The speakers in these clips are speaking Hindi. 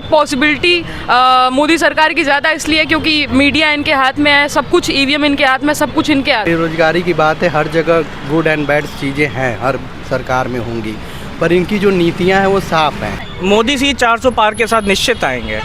पॉसिबिलिटी मोदी सरकार की ज़्यादा इसलिए क्योंकि मीडिया इनके हाथ में है, सब कुछ ईवीएम इनके हाथ में, सब कुछ इनके हाथ। बेरोजगारी की बात है, हर जगह गुड एंड बैड चीज़ें हैं, हर सरकार में होंगी, पर इनकी जो नीतियां हैं वो साफ हैं। मोदी जी 400 पार के साथ निश्चित आएंगे।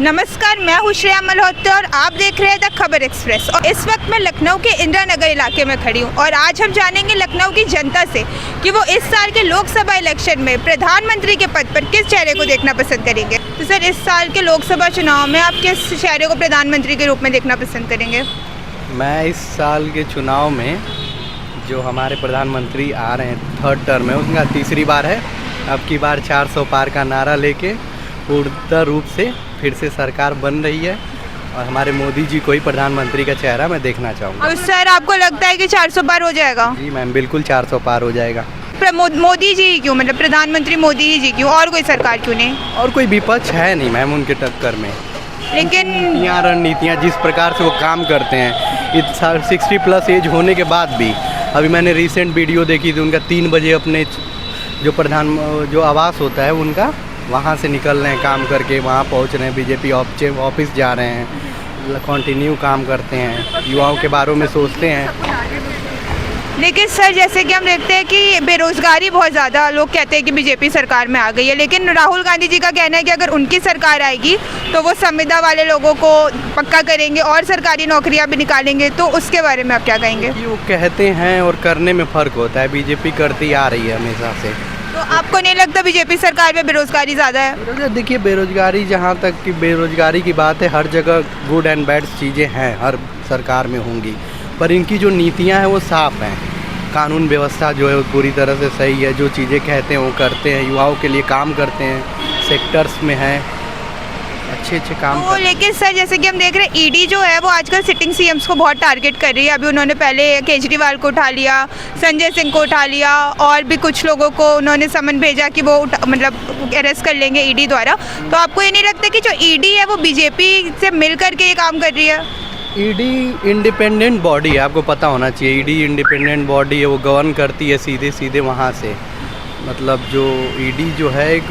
नमस्कार, मैं हूँ श्रेया मल्होत्रा और आप देख रहे हैं द खबर एक्सप्रेस। और इस वक्त मैं लखनऊ के इंदिरा नगर इलाके में खड़ी हूँ और आज हम जानेंगे लखनऊ की जनता से कि वो इस साल के लोकसभा इलेक्शन में प्रधानमंत्री के पद पर किस चेहरे को देखना पसंद करेंगे। तो सर, इस साल के लोकसभा चुनाव में आप किस चेहरे को प्रधानमंत्री के रूप में देखना पसंद करेंगे? मैं इस साल के चुनाव में जो हमारे प्रधानमंत्री आ रहे हैं, थर्ड टर्म है, उनका तीसरी बार है। अब की बार 400 पार का नारा लेके पूर्ण रूप से फिर से सरकार बन रही है और हमारे मोदी जी को ही प्रधानमंत्री का चेहरा मैं देखना चाहूँगा। तो सर, आपको लगता है कि 400 पार हो जाएगा? जी मैम, बिल्कुल 400 पार हो जाएगा। मोदी जी ही क्यों, मतलब प्रधानमंत्री मोदी ही जी क्यों, और कोई सरकार क्यों नहीं? और कोई विपक्ष है नहीं मैम उनके टक्कर में। लेकिन रणनीतियाँ जिस प्रकार से वो काम करते हैं, इस 60+ एज होने के बाद भी, अभी मैंने रिसेंट वीडियो देखी थी, उनका 3 बजे अपने जो आवास होता है उनका, वहाँ से निकल रहे हैं काम करके, वहाँ पहुँच रहे हैं, बीजेपी ऑफिस जा रहे हैं, कंटिन्यू काम करते हैं, युवाओं के बारे में सोचते हैं। लेकिन सर, जैसे कि हम देखते हैं कि बेरोजगारी बहुत ज़्यादा, लोग कहते हैं कि बीजेपी सरकार में आ गई है, लेकिन राहुल गांधी जी का कहना है कि अगर उनकी सरकार आएगी तो वो संविदा वाले लोगों को पक्का करेंगे और सरकारी नौकरियां भी निकालेंगे। तो उसके बारे में आप क्या कहेंगे? वो कहते हैं और करने में फ़र्क होता है, बीजेपी करती आ रही है हमेशा से। तो आपको नहीं लगता बीजेपी सरकार में बेरोजगारी ज़्यादा है? देखिए, बेरोजगारी, जहाँ तक कि बेरोजगारी की बात है, हर जगह गुड एंड बैड चीज़ें हैं, हर सरकार में होंगी, पर इनकी जो नीतियां हैं वो साफ हैं। कानून व्यवस्था जो है वो पूरी तरह से सही है, जो चीज़ें कहते हैं वो करते हैं, युवाओं के लिए काम करते हैं, सेक्टर्स में हैं, अच्छे काम तो लेकिन सर, जैसे कि हम देख रहे हैं ईडी जो है वो आजकल सिटिंग सीएम्स को बहुत टारगेट कर रही है। अभी उन्होंने पहले केजरीवाल को उठा लिया, संजय सिंह को उठा लिया और भी कुछ लोगों को उन्होंने समन भेजा कि वो मतलब अरेस्ट कर लेंगे ईडी द्वारा। तो आपको ये नहीं लगता कि जो ईडी है वो बीजेपी से मिल करके ये काम कर रही है? ईडी इंडिपेंडेंट बॉडी है, आपको पता होना चाहिए। ईडी इंडिपेंडेंट बॉडी है, वो गवर्न करती है सीधे वहाँ से। मतलब जो ईडी जो है, एक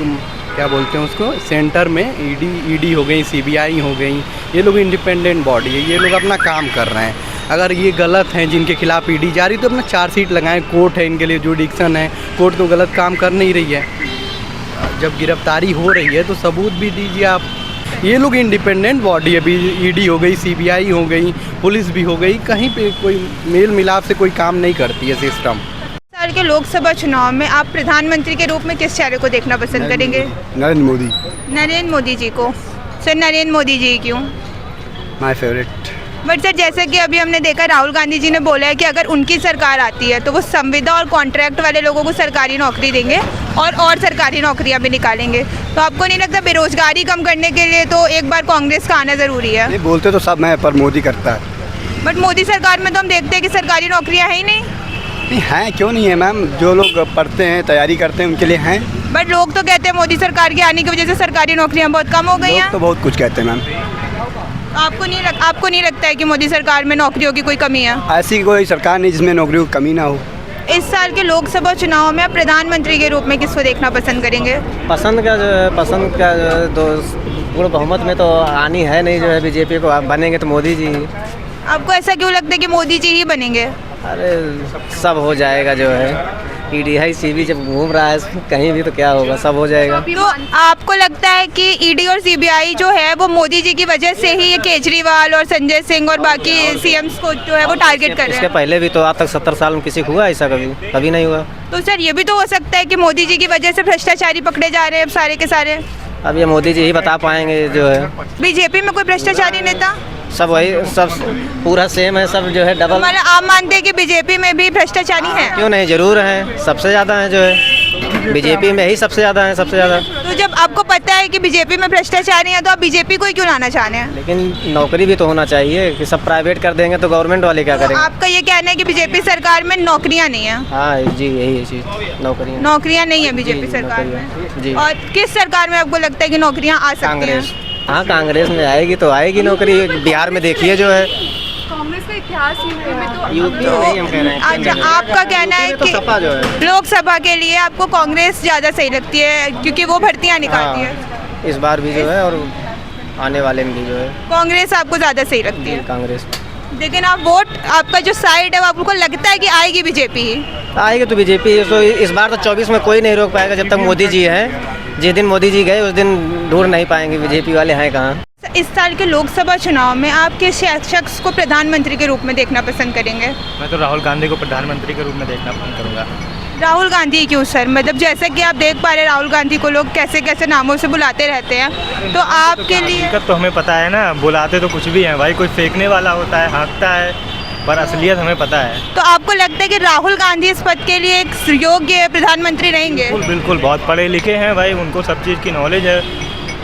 क्या बोलते हैं उसको, सेंटर में ईडी हो गई, सीबीआई हो गई, ये लोग इंडिपेंडेंट बॉडी है, ये लोग अपना काम कर रहे हैं। अगर ये गलत हैं जिनके खिलाफ ईडी जा रही तो अपना चार्जशीट लगाएं, कोर्ट है इनके लिए, जुडिक्शन है, कोर्ट तो गलत काम कर नहीं रही है। जब गिरफ्तारी हो रही है तो सबूत भी दीजिए आप। ये लोग इंडिपेंडेंट बॉडी है, ईडी हो गई, सीबीआई हो गई, पुलिस भी हो गई, कहीं पे कोई मेल मिलाप से कोई काम नहीं करती है सिस्टम। साल के लोकसभा चुनाव में आप प्रधानमंत्री के रूप में किस चेहरे को देखना पसंद करेंगे? नरेंद्र मोदी। नरेंद्र मोदी जी को? सर, नरेंद्र मोदी जी क्यों? My favourite. बट सर, जैसे कि अभी हमने देखा, राहुल गांधी जी ने बोला है कि अगर उनकी सरकार आती है तो वो संविदा और कॉन्ट्रैक्ट वाले लोगों को सरकारी नौकरी देंगे और सरकारी नौकरियां भी निकालेंगे। तो आपको नहीं लगता बेरोजगारी कम करने के लिए तो एक बार कांग्रेस का आना ज़रूरी है? नहीं, बोलते तो सब मैं, पर मोदी करता है। बट मोदी सरकार में तो हम देखते हैं कि सरकारी नौकरियाँ है ही नहीं। नहीं हैं, क्यों नहीं है मैम, जो लोग पढ़ते हैं, तैयारी करते हैं, उनके लिए हैं। बट लोग तो कहते हैं मोदी सरकार के आने की वजह से सरकारी नौकरियां बहुत कम हो गई हैं। तो बहुत कुछ कहते हैं मैम। आपको नहीं लगता है कि मोदी सरकार में नौकरियों की कोई कमी है? ऐसी कोई सरकार नहीं जिसमें नौकरियों की कमी ना हो। इस साल के लोकसभा चुनाव में आप प्रधानमंत्री के रूप में किसको देखना पसंद करेंगे? पसंद का जो है तो पूर्ण बहुमत में तो आनी है नहीं, जो है बीजेपी को बनेंगे तो मोदी जी। आपको ऐसा क्यों लगता है कि मोदी जी ही बनेंगे? अरे सब हो जाएगा, जो है ईडी है, सीबी जब घूम रहा है कहीं भी तो क्या होगा, सब हो जाएगा। तो आपको लगता है कि ईडी और सीबीआई जो है वो मोदी जी की वजह से ही ये केजरीवाल और संजय सिंह और बाकी सीएम्स को जो है वो टारगेट कर रहे हैं? इसके पहले भी तो आज तक 70 साल में किसी को हुआ ऐसा? कभी नहीं हुआ। तो सर, ये भी तो हो सकता है कि मोदी जी की वजह से भ्रष्टाचारी पकड़े जा रहे हैं अब सारे के सारे? अब ये मोदी जी ही बता पाएंगे। जो है बीजेपी में कोई भ्रष्टाचारी नेता? सब वही, सब पूरा सेम है, सब जो है डबल। मतलब आप मानते हैं कि बीजेपी में भी भ्रष्टाचारी हैं? क्यों नहीं, जरूर है, सबसे ज़्यादा है, जो है बीजेपी में ही सबसे ज़्यादा है, सबसे ज़्यादा। तो जब आपको पता है कि बीजेपी में भ्रष्टाचारी है तो आप बीजेपी को ही क्यों लाना चाह रहे हैं? लेकिन नौकरी भी तो होना चाहिए, कि सब प्राइवेट कर देंगे तो गवर्नमेंट वाले क्या करेंगे? आपका ये कहना है कि बीजेपी सरकार में नौकरियां नहीं है? हाँ जी, यही है चीज़, नौकरियाँ नहीं है बीजेपी सरकार में जी। और किस सरकार में आपको लगता है कि नौकरियां आ सकती हैं? कांग्रेस। हाँ, कांग्रेस में आएगी तो आएगी नौकरी। बिहार में देखिए, जो है कांग्रेस का इतिहास यूपी में तो यूपी में नहीं, हम कह रहे हैं। अच्छा, आपका कहना है तो कि सपा जो है लोकसभा के लिए आपको कांग्रेस ज़्यादा सही लगती है क्योंकि वो भर्तियां निकालती है? इस बार भी जो है और आने वाले में भी जो है कांग्रेस आपको ज़्यादा सही लगती है, कांग्रेस लेकिन आप वोट आपका जो साइड है वो आपको लगता है कि आएगी बीजेपी ही? आएगी तो बीजेपी। तो इस बार तो 24 में कोई नहीं रोक पाएगा जब तक मोदी जी हैं। जिस दिन मोदी जी गए उस दिन ढूंढ नहीं पाएंगे बीजेपी वाले हैं कहाँ। इस साल के लोकसभा चुनाव में आप किस शख्स को प्रधानमंत्री के रूप में देखना पसंद करेंगे? मैं तो राहुल गांधी को प्रधानमंत्री के रूप में देखना पसंद करूँगा। राहुल गांधी क्यों सर? मतलब जैसा कि आप देख पा रहे हैं राहुल गांधी को लोग कैसे कैसे नामों से बुलाते रहते हैं, तो आपके लिए हकीकत तो हमें पता है ना, बुलाते तो कुछ भी हैं भाई, कोई फेंकने वाला होता है, हाँकता है, पर असलियत हमें पता है। तो आपको लगता है कि राहुल गांधी इस पद के लिए एक योग्य प्रधानमंत्री रहेंगे? बिल्कुल बिल्कुल, बहुत पढ़े लिखे हैं भाई, उनको सब चीज़ की नॉलेज है,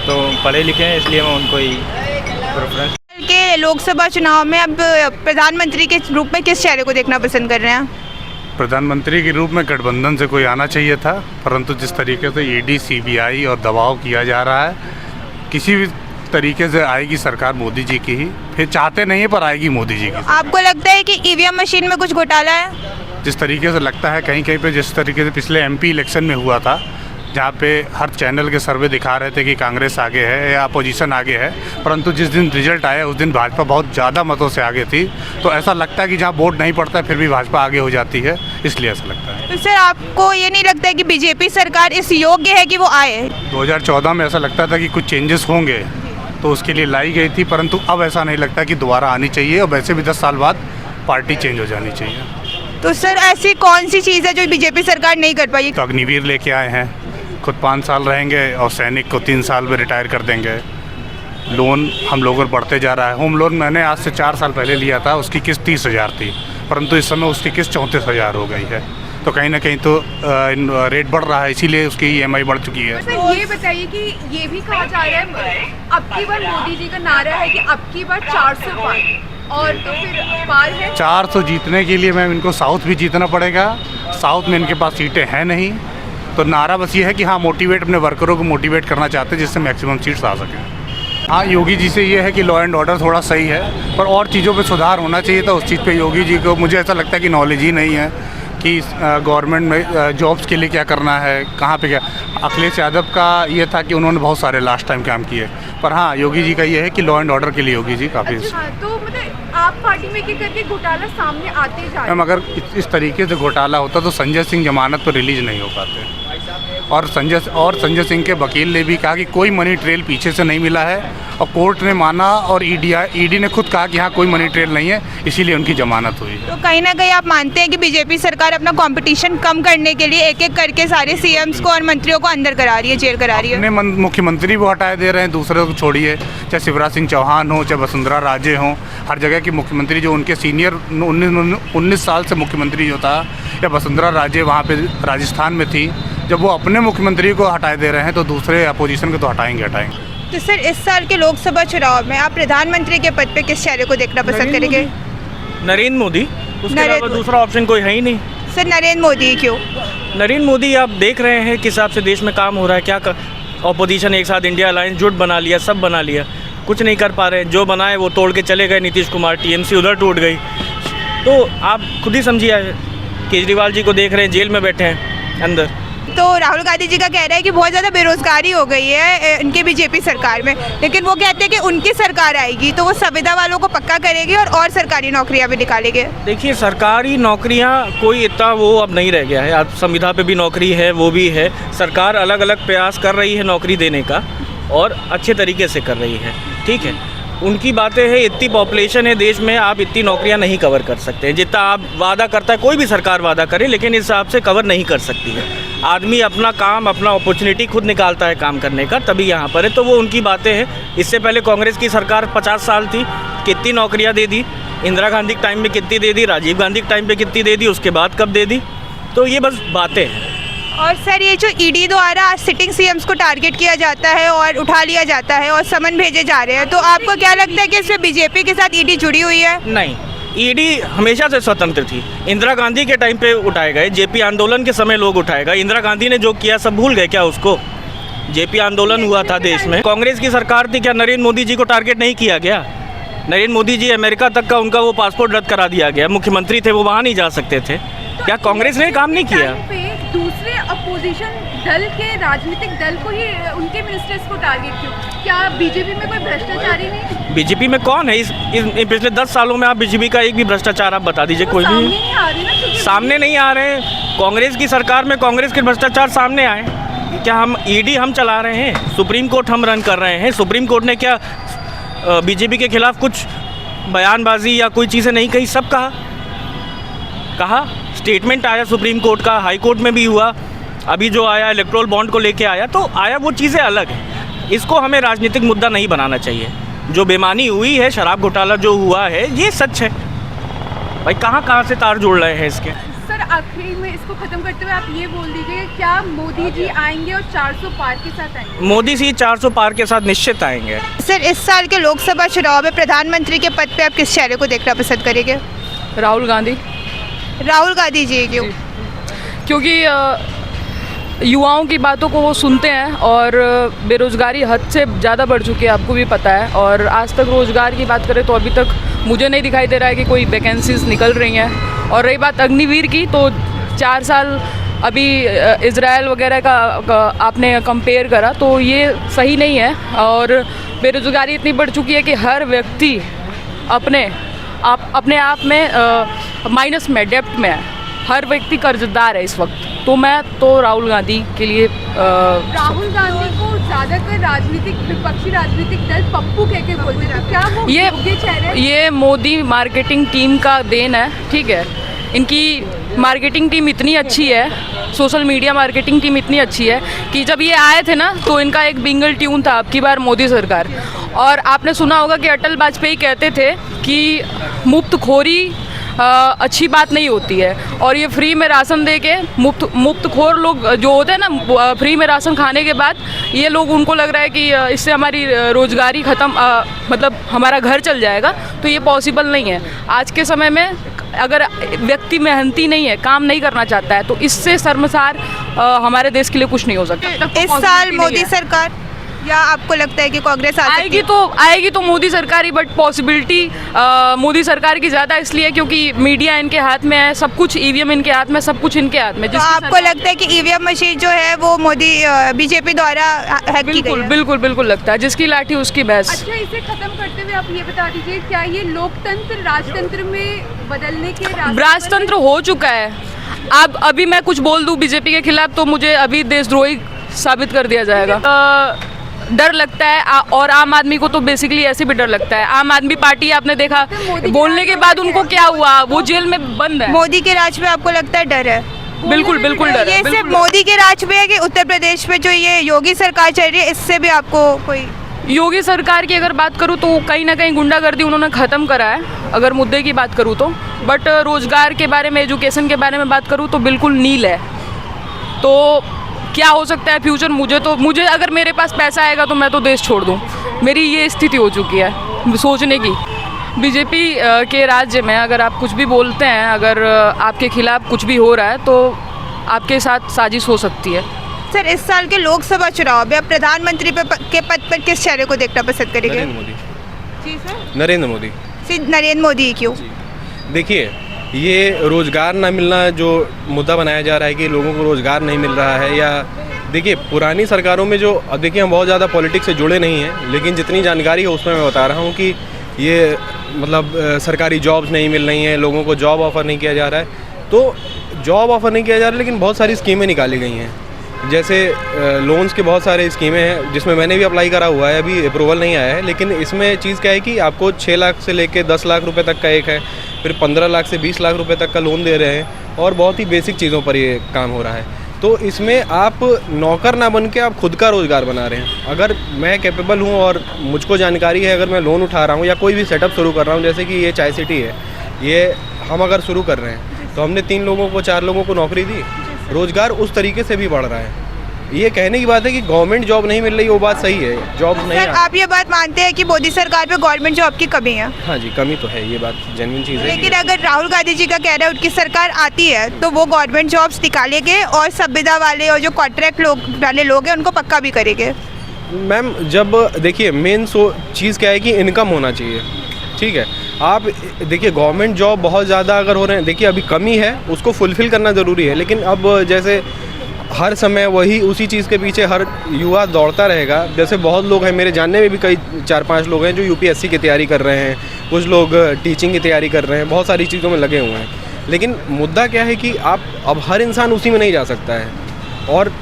तो पढ़े लिखे हैं इसलिए मैं उनको ही प्रेफरेंस। के लोकसभा चुनाव में अब प्रधानमंत्री के रूप में किस चेहरे को देखना पसंद कर रहे हैं? प्रधानमंत्री के रूप में गठबंधन से कोई आना चाहिए था, परंतु जिस तरीके से ईडी सीबीआई और दबाव किया जा रहा है, किसी भी तरीके से आएगी सरकार मोदी जी की ही, फिर चाहते नहीं है पर आएगी मोदी जी की। आपको लगता है कि ईवीएम मशीन में कुछ घोटाला है? जिस तरीके से लगता है कहीं कहीं पे, जिस तरीके से पिछले एमपी इलेक्शन में हुआ था, जहाँ पे हर चैनल के सर्वे दिखा रहे थे कि कांग्रेस आगे है या अपोजिशन आगे है, परंतु जिस दिन रिजल्ट आया उस दिन भाजपा बहुत ज़्यादा मतों से आगे थी। तो ऐसा लगता है कि जहाँ वोट नहीं पड़ता है फिर भी भाजपा आगे हो जाती है, इसलिए ऐसा लगता है। तो सर आपको ये नहीं लगता है कि बीजेपी सरकार इस योग्य है कि वो आए? 2014 में ऐसा लगता था कि कुछ चेंजेस होंगे तो उसके लिए लाई गई थी, परंतु अब ऐसा नहीं लगता कि दोबारा आनी चाहिए, और वैसे भी 10 साल बाद पार्टी चेंज हो जानी चाहिए। तो सर ऐसी कौन सी चीज़ है जो बीजेपी सरकार नहीं कर पाई? तो अग्निवीर लेके आए हैं, खुद 5 साल रहेंगे और सैनिक को 3 साल में रिटायर कर देंगे। लोन हम लोगों पर बढ़ते जा रहा है। होम लोन मैंने आज से 4 साल पहले लिया था, उसकी किस्त 30,000 थी, परंतु इस समय उसकी किस्त 34,000 हो गई है। तो कहीं ना कहीं तो रेट बढ़ रहा है, इसीलिए उसकी EMI बढ़ चुकी है। सर ये बताइए कि ये भी कहा जा रहा है अब की बार मोदी जी का नारा है कि अब की बार 400 पार, और तो फिर पार है 400 जीतने के लिए मैम इनको साउथ भी जीतना पड़ेगा। साउथ में इनके पास सीटें हैं नहीं, तो नारा बस ये है कि हाँ मोटिवेट, अपने वर्करों को मोटिवेट करना चाहते हैं जिससे मैक्सिमम सीट्स आ सकें। हाँ योगी जी से ये है कि लॉ एंड ऑर्डर थोड़ा सही है, पर और चीज़ों पे सुधार होना चाहिए था। उस चीज़ पे योगी जी को मुझे ऐसा लगता है कि नॉलेज ही नहीं है कि गवर्नमेंट में जॉब्स के लिए क्या करना है, कहाँ पे क्या। अखिलेश यादव का ये था कि उन्होंने बहुत सारे लास्ट टाइम काम किए, पर हाँ योगी जी का ये है कि लॉ एंड ऑर्डर के लिए योगी जी काफ़ी। अच्छा, तो मतलब आप पार्टी में एक करके घोटाला सामने आते जा रहे हैं। मैम अगर इस तरीके से घोटाला होता तो संजय सिंह जमानत पर रिलीज नहीं हो पाते, और संजय सिंह के वकील ने भी कहा कि कोई मनी ट्रेल पीछे से नहीं मिला है, और कोर्ट ने माना, और ईडी ने खुद कहा कि हाँ कोई मनी ट्रेल नहीं है, इसीलिए उनकी जमानत हुई है। तो कहीं ना कहीं आप मानते हैं कि बीजेपी सरकार अपना कंपटीशन कम करने के लिए एक एक करके सारे CMs को और मंत्रियों को अंदर करा रही है, जेल करा रही है? अपने मुख्यमंत्री वो हटाए दे रहे हैं, दूसरे को छोड़िए, चाहे शिवराज सिंह चौहान हो, चाहे वसुंधरा राजे हों, हर जगह के मुख्यमंत्री जो उनके सीनियर 19 साल से मुख्यमंत्री जो था, या वसुंधरा राजे वहाँ पे राजस्थान में थी, जब वो अपने मुख्यमंत्री को हटाए दे रहे हैं तो दूसरे अपोजिशन को तो हटाएंगे। तो सर इस साल के लोकसभा चुनाव में आप प्रधानमंत्री के पद पे किस चेहरे को देखना पसंद करेंगे? नरेंद्र मोदी, उसके नरेंद्र अलावा दूसरा ऑप्शन कोई है ही नहीं। सर नरेंद्र मोदी क्यों? नरेंद्र मोदी आप देख रहे हैं किस हिसाब से देश में काम हो रहा है, क्या ऑपोजिशन एक साथ इंडिया अलायंस जुट बना लिया, सब बना लिया, कुछ नहीं कर पा रहे। जो बनाए वो तोड़ के चले गए नीतीश कुमार, TMC उधर टूट गई। तो आप खुद ही समझिए, केजरीवाल जी को देख रहे हैं जेल में बैठे हैं अंदर। तो राहुल गांधी जी का कह रहा है कि बहुत ज़्यादा बेरोजगारी हो गई है इनके बीजेपी सरकार में, लेकिन वो कहते हैं कि उनकी सरकार आएगी तो वो संविदा वालों को पक्का करेगी और सरकारी नौकरियां भी निकालेंगे। देखिए सरकारी नौकरियां कोई इतना वो अब नहीं रह गया है, अब संविदा पे भी नौकरी है, वो भी है। सरकार अलग अलग प्रयास कर रही है नौकरी देने का, और अच्छे तरीके से कर रही है, ठीक है। उनकी बातें हैं, इतनी पॉपुलेशन है देश में, आप इतनी नौकरियां नहीं कवर कर सकते हैं जितना आप वादा करता है, कोई भी सरकार वादा करे, लेकिन इस हिसाब से कवर नहीं कर सकती है। आदमी अपना काम, अपना अपॉर्चुनिटी खुद निकालता है काम करने का, तभी यहाँ पर है। तो वो उनकी बातें हैं। इससे पहले कांग्रेस की सरकार 50 साल थी, कितनी नौकरियाँ दे दी, इंदिरा गांधी के टाइम में कितनी दे दी, राजीव गांधी के टाइम पर कितनी दे दी, उसके बाद कब दे दी। तो ये बस बातें हैं। और सर ये जो ईडी द्वारा सिटिंग CMs को टारगेट किया जाता है और उठा लिया जाता है और समन भेजे जा रहे हैं, तो आपको क्या लगता है कि इसमें बीजेपी के साथ ईडी जुड़ी हुई है? नहीं, ईडी हमेशा से स्वतंत्र थी। इंदिरा गांधी के टाइम पे उठाए गए, JP आंदोलन के समय लोग उठाए गए। इंदिरा गांधी ने जो किया सब भूल गए क्या उसको? JP आंदोलन हुआ था देश में, कांग्रेस की सरकार थी, क्या नरेंद्र मोदी जी को टारगेट नहीं किया गया? नरेंद्र मोदी जी अमेरिका तक का उनका वो पासपोर्ट रद्द करा दिया गया, मुख्यमंत्री थे वो वहाँ नहीं जा सकते थे, क्या कांग्रेस ने काम नहीं किया? दूसरे अपोजिशन दल के राजनीतिक दल को ही उनके मिनिस्टर्स को टारगेट क्यों? क्या बीजेपी में कोई भ्रष्टाचारी नहीं? बीजेपी में कौन है? इस पिछले 10 सालों में आप बीजेपी का एक भी भ्रष्टाचार आप बता दीजिए कोई भी। सामने नहीं आ रही ना, क्योंकि सामने नहीं आ रहे हैं। कांग्रेस की सरकार में कांग्रेस के भ्रष्टाचार सामने आए। क्या हम ईडी हम चला रहे हैं? सुप्रीम कोर्ट हम रन कर रहे हैं। सुप्रीम कोर्ट ने क्या बीजेपी के खिलाफ कुछ बयानबाजी या कोई चीज़ें नहीं कही? सब कहा स्टेटमेंट आया सुप्रीम कोर्ट का, हाई कोर्ट में भी हुआ, अभी जो आया इलेक्ट्रोल बॉन्ड को लेके आया, तो आया वो चीज़ें अलग है। इसको हमें राजनीतिक मुद्दा नहीं बनाना चाहिए। जो बेईमानी हुई है, शराब घोटाला जो हुआ है, ये सच है भाई। कहाँ से तार जोड़ रहे हैं इसके? सर आखिरी में इसको खत्म करते हुए आप ये बोल दीजिए, क्या मोदी जी आएंगे और 400 पार के साथ आएंगे? मोदी जी 400 पार के साथ निश्चित आएंगे। सर इस साल के लोकसभा चुनाव में प्रधानमंत्री के पद पे आप किस चेहरे को देखना पसंद करेंगे? राहुल गांधी। राहुल गांधी जी क्यों? क्योंकि युवाओं की बातों को वो सुनते हैं और बेरोज़गारी हद से ज़्यादा बढ़ चुकी है, आपको भी पता है। और आज तक रोज़गार की बात करें तो अभी तक मुझे नहीं दिखाई दे रहा है कि कोई वैकेंसीज निकल रही हैं। और रही बात अग्निवीर की, तो 4 साल अभी इजराइल वगैरह का आपने कंपेयर करा तो ये सही नहीं है। और बेरोज़गारी इतनी बढ़ चुकी है कि हर व्यक्ति अपने आप में माइनस में, डेप्ट में है। हर व्यक्ति कर्जदार है इस वक्त। तो मैं तो राहुल गांधी के लिए राहुल गांधी को ज्यादातर विपक्षी राजनीतिक दल पप्पू कह के बोलते हैं, क्या वो योग्य चेहरे? ये मोदी मार्केटिंग टीम का देन है, ठीक है। इनकी मार्केटिंग टीम इतनी अच्छी है, सोशल मीडिया मार्केटिंग टीम इतनी अच्छी है कि जब ये आए थे ना तो इनका एक बिंगल ट्यून था, अब की बार मोदी सरकार। और आपने सुना होगा कि अटल वाजपेयी कहते थे कि मुफ्तखोरी अच्छी बात नहीं होती है। और ये फ्री में राशन दे के मुफ्तखोर लोग जो होते हैं ना, फ्री में राशन खाने के बाद ये लोग, उनको लग रहा है कि इससे हमारी रोज़गारी ख़त्म, मतलब हमारा घर चल जाएगा। तो ये पॉसिबल नहीं है। आज के समय में अगर व्यक्ति मेहनती नहीं है, काम नहीं करना चाहता है, तो इससे शर्मसार हमारे देश के लिए कुछ नहीं हो सकता। इस साल मोदी सरकार, या आपको लगता है कि कांग्रेस आएगी तो मोदी सरकार ही, बट पॉसिबिलिटी मोदी सरकार की ज़्यादा इसलिए क्योंकि मीडिया इनके हाथ में है, सब कुछ ईवीएम इनके हाथ में, सब कुछ इनके हाथ में। तो आपको लगता है कि ईवीएम मशीन जो है वो मोदी बीजेपी द्वारा हैक की गई है? बिल्कुल लगता है, जिसकी लाठी उसकी भैंस। अच्छा, इसे खत्म करते हुए आप ये बता दीजिए, क्या ये लोकतंत्र राजतंत्र में बदलने के राजतंत्र हो चुका है? अब अभी मैं कुछ बोल दूं बीजेपी के खिलाफ तो मुझे अभी देशद्रोही साबित कर दिया जाएगा। डर लगता है, और आम आदमी को तो बेसिकली ऐसे भी डर लगता है। आम आदमी पार्टी आपने देखा, बोलने के बाद उनको क्या हुआ, वो जेल में बंद है। मोदी के राज पे आपको लगता है डर है? बिल्कुल डर है। ये सिर्फ मोदी के राज पे है कि उत्तर प्रदेश में जो ये योगी सरकार चल रही है, इससे भी आपको कोई? योगी सरकार की अगर बात करूँ तो कहीं ना कहीं गुंडागर्दी उन्होंने ख़त्म करा है, अगर मुद्दे की बात करूँ तो। बट रोज़गार के बारे में, एजुकेशन के बारे में बात करूँ तो बिल्कुल नील है। तो क्या हो सकता है फ्यूचर? मुझे अगर मेरे पास पैसा आएगा तो मैं तो देश छोड़ दूँ। मेरी ये स्थिति हो चुकी है सोचने की। बीजेपी के राज्य में अगर आप कुछ भी बोलते हैं, अगर आपके खिलाफ कुछ भी हो रहा है तो आपके साथ साजिश हो सकती है। सर इस साल के लोकसभा चुनाव में आप प्रधानमंत्री के पद पर किस चेहरे को देखना पसंद करेंगे? नरेंद्र मोदी। जी सर। नरेंद्र मोदी। नरेंद्र मोदी क्यों? देखिए, ये रोज़गार ना मिलना जो मुद्दा बनाया जा रहा है कि लोगों को रोज़गार नहीं मिल रहा है, या देखिए पुरानी सरकारों में जो, अब देखिए हम बहुत ज़्यादा पॉलिटिक्स से जुड़े नहीं हैं, लेकिन जितनी जानकारी है उसमें मैं बता रहा हूँ कि ये मतलब सरकारी जॉब्स नहीं मिल रही हैं, लोगों को जॉब ऑफ़र नहीं किया जा रहा है। तो जॉब ऑफ़र नहीं किया जा रहा है, लेकिन बहुत सारी स्कीमें निकाली गई हैं। जैसे लोन्स के बहुत सारे स्कीमें हैं जिसमें मैंने भी अप्लाई करा हुआ है, अभी अप्रूवल नहीं आया है। लेकिन इसमें चीज़ क्या है कि आपको 6 लाख से लेके 10 लाख रुपए तक का एक है, फिर 15 लाख से 20 लाख रुपए तक का लोन दे रहे हैं, और बहुत ही बेसिक चीज़ों पर ये काम हो रहा है। तो इसमें आप नौकर ना बन के आप खुद का रोज़गार बना रहे हैं। अगर मैं कैपेबल हूँ और मुझको जानकारी है, अगर मैं लोन उठा रहा हूँ या कोई भी सेटअप शुरू कर रहा हूँ, जैसे कि ये चाय सिटी है, ये हम अगर शुरू कर रहे हैं तो हमने 3 लोगों को 4 लोगों को नौकरी दी, रोज़गार उस तरीके से भी बढ़ रहा है। ये कहने की बात है कि गवर्नमेंट जॉब नहीं मिल रही, वो बात सही है, जॉब नहीं। सर आप ये बात मानते हैं कि मोदी सरकार पे गवर्नमेंट जॉब की कमी है? हाँ जी, कमी तो है, ये बात जेन्युइन चीज़ है। लेकिन अगर राहुल गांधी जी का कह रहे हैं उनकी सरकार आती है तो वो गवर्नमेंट जॉब्स निकालेंगे और संविदा वाले और जो कॉन्ट्रैक्ट वाले लोग हैं उनको पक्का भी करेंगे। मैम, जब देखिए मेन चीज़ क्या है कि इनकम होना चाहिए, ठीक है। आप देखिए गवर्नमेंट जॉब बहुत ज़्यादा अगर हो रहे हैं, देखिए अभी कमी है, उसको फुलफ़िल करना ज़रूरी है। लेकिन अब जैसे हर समय वही उसी चीज़ के पीछे हर युवा दौड़ता रहेगा। जैसे बहुत लोग हैं, मेरे जानने में भी कई 4-5 लोग हैं जो यूपीएससी की तैयारी कर रहे हैं, कुछ लोग टीचिंग की तैयारी कर रहे हैं, बहुत सारी चीज़ों में लगे हुए हैं। लेकिन मुद्दा क्या है कि आप अब हर इंसान उसी में नहीं जा सकता है, और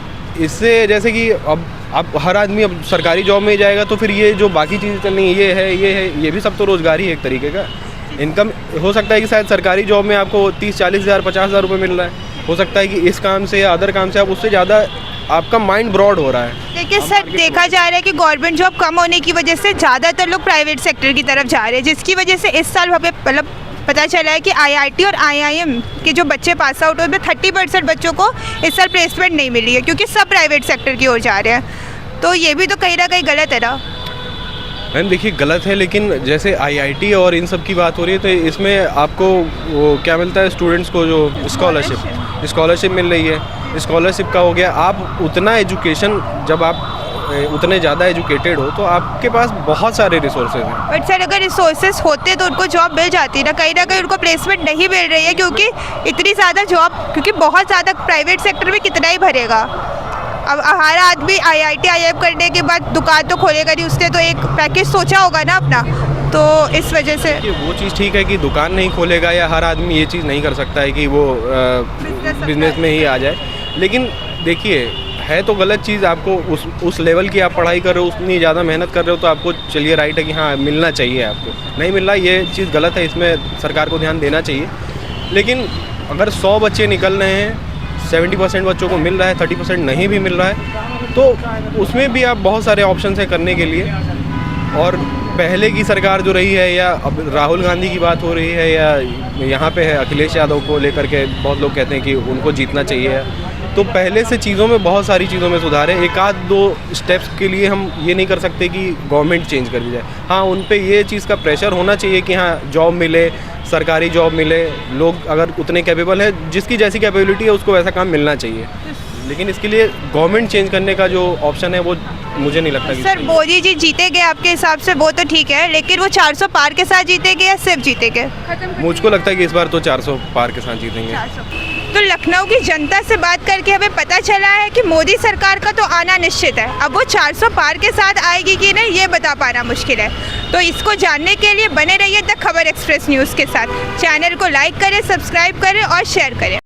इससे जैसे कि अब हर आदमी अब सरकारी जॉब में ही जाएगा तो फिर ये जो बाकी चीज़ें चल रही हैं ये भी सब तो रोज़गार ही है एक तरीके का। इनकम हो सकता है कि शायद सरकारी जॉब में आपको 30-40 हज़ार 50 हज़ार रुपये मिल रहा है, हो सकता है कि इस काम से या अदर काम से आप उससे ज़्यादा आपका माइंड ब्रॉड हो रहा है। देखिए सर, देखा जा रहा है कि गवर्नमेंट जॉब कम होने की वजह से ज़्यादातर लोग प्राइवेट सेक्टर की तरफ जा रहे हैं, जिसकी वजह से इस साल हमें मतलब पता चला है कि आईआईटी और आईआईएम के जो बच्चे पास आउट हुए में 30% बच्चों को इस साल प्लेसमेंट नहीं मिली है, क्योंकि सब प्राइवेट सेक्टर की ओर जा रहे हैं। तो ये भी तो कहीं ना कहीं गलत है ना। मैम देखिए गलत है, लेकिन जैसे आईआईटी और इन सब की बात हो रही है तो इसमें आपको वो क्या मिलता है, स्टूडेंट्स को जो स्कॉलरशिप मिल रही है। स्कॉलरशिप का हो गया, आप उतना एजुकेशन, जब आप उतने ज़्यादा एजुकेटेड हो तो आपके पास बहुत सारे रिसोर्सेज हैं। बट सर अगर रिसोर्सेज होते तो उनको जॉब मिल जाती ना कहीं उनको प्लेसमेंट नहीं मिल रही है, क्योंकि इतनी ज़्यादा जॉब, क्योंकि बहुत ज़्यादा प्राइवेट सेक्टर में कितना ही भरेगा। अब हर आदमी आईआईटी आईआईएम करने के बाद दुकान तो खोलेगा नहीं, उसने तो एक पैकेज सोचा होगा ना अपना, तो इस वजह से वो चीज़ ठीक है कि दुकान नहीं खोलेगा या हर आदमी ये चीज़ नहीं कर सकता है कि वो बिजनेस में ही आ जाए। लेकिन देखिए है तो गलत चीज़, आपको उस लेवल की आप पढ़ाई कर रहे हो, उतनी ज़्यादा मेहनत कर रहे हो तो आपको चलिए राइट है कि हाँ मिलना चाहिए, आपको नहीं मिल रहा ये चीज़ गलत है, इसमें सरकार को ध्यान देना चाहिए। लेकिन अगर 100 बच्चे निकल रहे हैं, 70% बच्चों को मिल रहा है, 30% नहीं भी मिल रहा है, तो उसमें भी आप बहुत सारे ऑप्शन हैं करने के लिए। और पहले की सरकार जो रही है, या अब राहुल गांधी की बात हो रही है, या यहाँ पे है अखिलेश यादव को लेकर के बहुत लोग कहते हैं कि उनको जीतना चाहिए, तो पहले से चीज़ों में बहुत सारी चीज़ों में सुधार है। 1-2 स्टेप्स के लिए हम ये नहीं कर सकते कि गवर्नमेंट चेंज कर दी जाए। हाँ, उन पे ये चीज़ का प्रेशर होना चाहिए कि हाँ जॉब मिले, सरकारी जॉब मिले, लोग अगर उतने कैपेबल है, जिसकी जैसी कैपेबिलिटी है उसको वैसा काम मिलना चाहिए। लेकिन इसके लिए गवर्नमेंट चेंज करने का जो ऑप्शन है वो मुझे नहीं लगता कि सर मोदी जी जीतेंगे आपके हिसाब से, वो तो ठीक है, लेकिन वो 400 पार के साथ जीतेंगे या सिर्फ जीतेंगे? मुझको लगता है कि इस बार तो 400 पार के साथ जीतेंगे। तो लखनऊ की जनता से बात करके हमें पता चला है कि मोदी सरकार का तो आना निश्चित है। अब वो 400 पार के साथ आएगी कि नहीं ये बता पाना मुश्किल है। तो इसको जानने के लिए बने रहिए द खबर एक्सप्रेस न्यूज़ के साथ। चैनल को लाइक करें, सब्सक्राइब करें और शेयर करें।